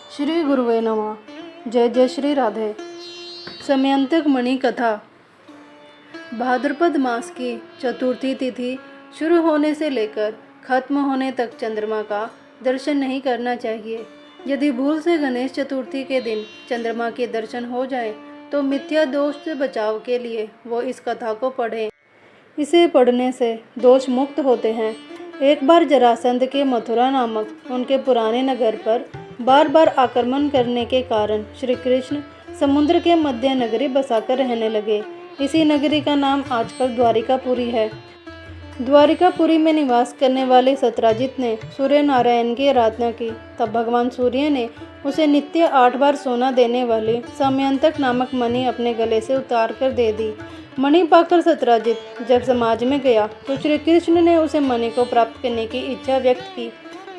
श्री गुरुवे नमः। जय जय श्री राधे। समयंतक मणि कथा। भाद्रपद मास की चतुर्थी तिथि शुरू होने से लेकर खत्म होने तक चंद्रमा का दर्शन नहीं करना चाहिए। यदि भूल से गणेश चतुर्थी के दिन चंद्रमा के दर्शन हो जाए तो मिथ्या दोष से बचाव के लिए वो इस कथा को पढ़ें। इसे पढ़ने से दोष मुक्त होते हैं। एक बार जरासंध के मथुरा नामक उनके पुराने नगर पर बार बार आक्रमण करने के कारण श्री कृष्ण समुद्र के मध्य नगरी बसाकर रहने लगे। इसी नगरी का नाम आजकल द्वारिकापुरी है। द्वारिकापुरी में निवास करने वाले सत्राजित ने सूर्य नारायण की आराधना की। तब भगवान सूर्य ने उसे नित्य 8 बार सोना देने वाली समयंतक नामक मणि अपने गले से उतार कर दे दी। मणि पाकर सत्राजित जब समाज में गया तो श्री कृष्ण ने उसे मणि को प्राप्त करने की इच्छा व्यक्त की।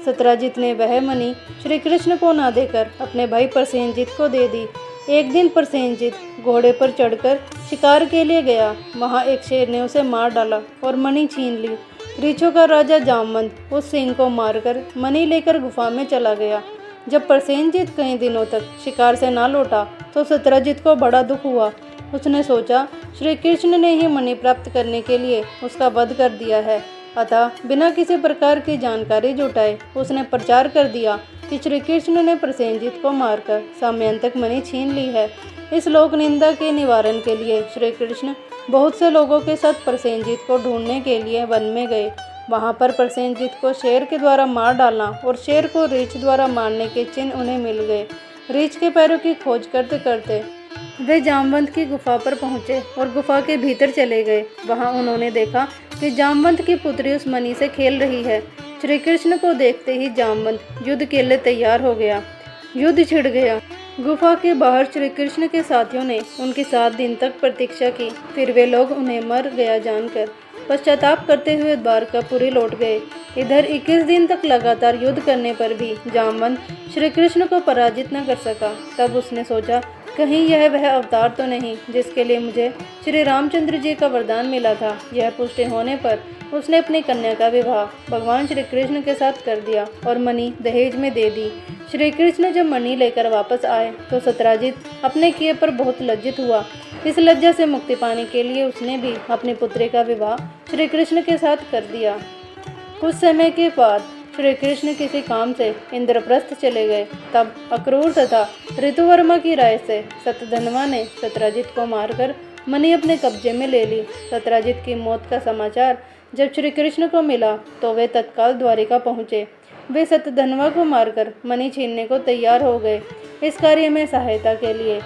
सत्राजित ने वह मणि श्री कृष्ण को ना देकर अपने भाई प्रसेनजित को दे दी। एक दिन प्रसेनजित घोड़े पर चढ़कर शिकार के लिए गया। वहां एक शेर ने उसे मार डाला और मणि छीन ली। ऋषियों का राजा जामवंत उस सिंह को मारकर मणि लेकर गुफा में चला गया। जब प्रसेनजित कई दिनों तक शिकार से ना लौटा तो सत्राजित को बड़ा दुख हुआ। उसने सोचा श्री कृष्ण ने ही मणि प्राप्त करने के लिए उसका वध कर दिया है। अतः बिना किसी प्रकार की जानकारी जुटाए उसने प्रचार कर दिया कि श्री कृष्ण ने प्रसेनजित को मारकर समयंतक मणि छीन ली है। इस लोक निंदा के निवारण के लिए श्री कृष्ण बहुत से लोगों के साथ प्रसेनजित को ढूंढने के लिए वन में गए। वहां पर प्रसेनजित को शेर के द्वारा मार डालना और शेर को रीछ द्वारा मारने के चिन्ह उन्हें मिल गए। रीछ के पैरों की खोज करते करते वे जामवंत की गुफा पर पहुंचे और गुफा के भीतर चले गए। वहां उन्होंने देखा कि जामवंत की पुत्री उस मणि से खेल रही है। श्री कृष्ण को देखते ही जामवंत युद्ध के लिए तैयार हो गया। युद्ध छिड़ गया। गुफा के बाहर श्री कृष्ण के साथियों ने उनकी 7 दिन तक प्रतीक्षा की। फिर वे लोग उन्हें मर गया जानकर पश्चाताप करते हुए द्वारकापुरी लौट गए। इधर 21 दिन तक लगातार युद्ध करने पर भी जामवंत श्री कृष्ण को पराजित न कर सका। तब उसने सोचा कहीं यह वह अवतार तो नहीं जिसके लिए मुझे श्री रामचंद्र जी का वरदान मिला था। यह पुष्टि होने पर उसने अपनी कन्या का विवाह भगवान श्री कृष्ण के साथ कर दिया और मणि दहेज में दे दी। श्री कृष्ण जब मणि लेकर वापस आए तो सत्राजित अपने किए पर बहुत लज्जित हुआ। इस लज्जा से मुक्ति पाने के लिए उसने भी अपनी पुत्री का विवाह श्री कृष्ण के साथ कर दिया। कुछ समय के बाद श्री कृष्ण किसी काम से इंद्रप्रस्थ चले गए। तब अक्रूर तथा ऋतुवर्मा की राय से सतधनवा ने सत्राजित को मारकर मणि अपने कब्जे में ले ली। सत्राजित की मौत का समाचार जब श्री कृष्ण को मिला तो वे तत्काल द्वारिका पहुँचे। वे सतधनवा को मारकर मणि छीनने को तैयार हो गए। इस कार्य में सहायता के लिए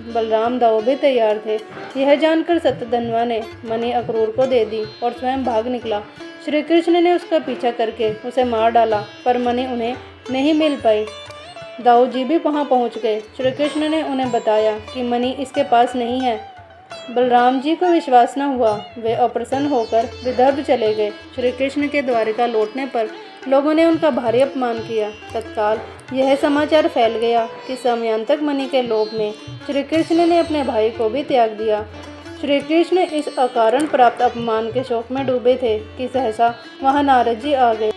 बलराम दाऊ भी तैयार थे। यह जानकर सतधनवा ने मणि अक्रूर को दे दी और स्वयं भाग निकला। श्री कृष्ण ने उसका पीछा करके उसे मार डाला पर मणि उन्हें नहीं मिल पाई। दाऊ जी भी वहां पहुंच गए। श्री कृष्ण ने उन्हें बताया कि मणि इसके पास नहीं है। बलराम जी को विश्वास न हुआ। वे अप्रसन्न होकर विदर्भ चले गए। श्री कृष्ण के द्वारिका लौटने पर लोगों ने उनका भारी अपमान किया। तत्काल यह समाचार फैल गया कि समयंतक मणि के लोभ में श्री कृष्ण ने अपने भाई को भी त्याग दिया। श्री कृष्ण इस अकारण प्राप्त अपमान के शोक में डूबे थे कि सहसा वहां नारद जी आ गए।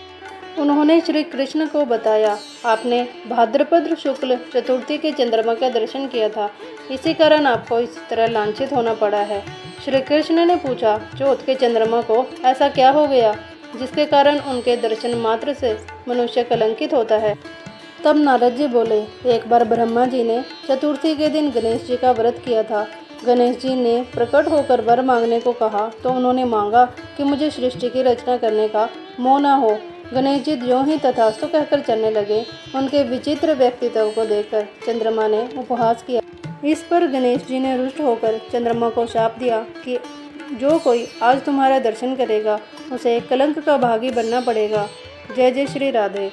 उन्होंने श्री कृष्ण को बताया, आपने भाद्रपद शुक्ल चतुर्थी के चंद्रमा का दर्शन किया था, इसी कारण आपको इस तरह लांछित होना पड़ा है। श्री कृष्ण ने पूछा, चौथ के चंद्रमा को ऐसा क्या हो गया जिसके कारण उनके दर्शन मात्र से मनुष्य कलंकित होता है। तब नारद जी बोले, एक बार ब्रह्मा जी ने चतुर्थी के दिन गणेश जी का व्रत किया था। गणेश जी ने प्रकट होकर वर मांगने को कहा तो उन्होंने मांगा कि मुझे सृष्टि की रचना करने का मोह न हो। गणेश जी ज्यों ही तथास्तु कहकर चलने लगे। उनके विचित्र व्यक्तित्व को देखकर चंद्रमा ने उपहास किया। इस पर गणेश जी ने रुष्ट होकर चंद्रमा को शाप दिया कि जो कोई आज तुम्हारा दर्शन करेगा उसे कलंक का भागी बनना पड़ेगा। जय जय श्री राधे।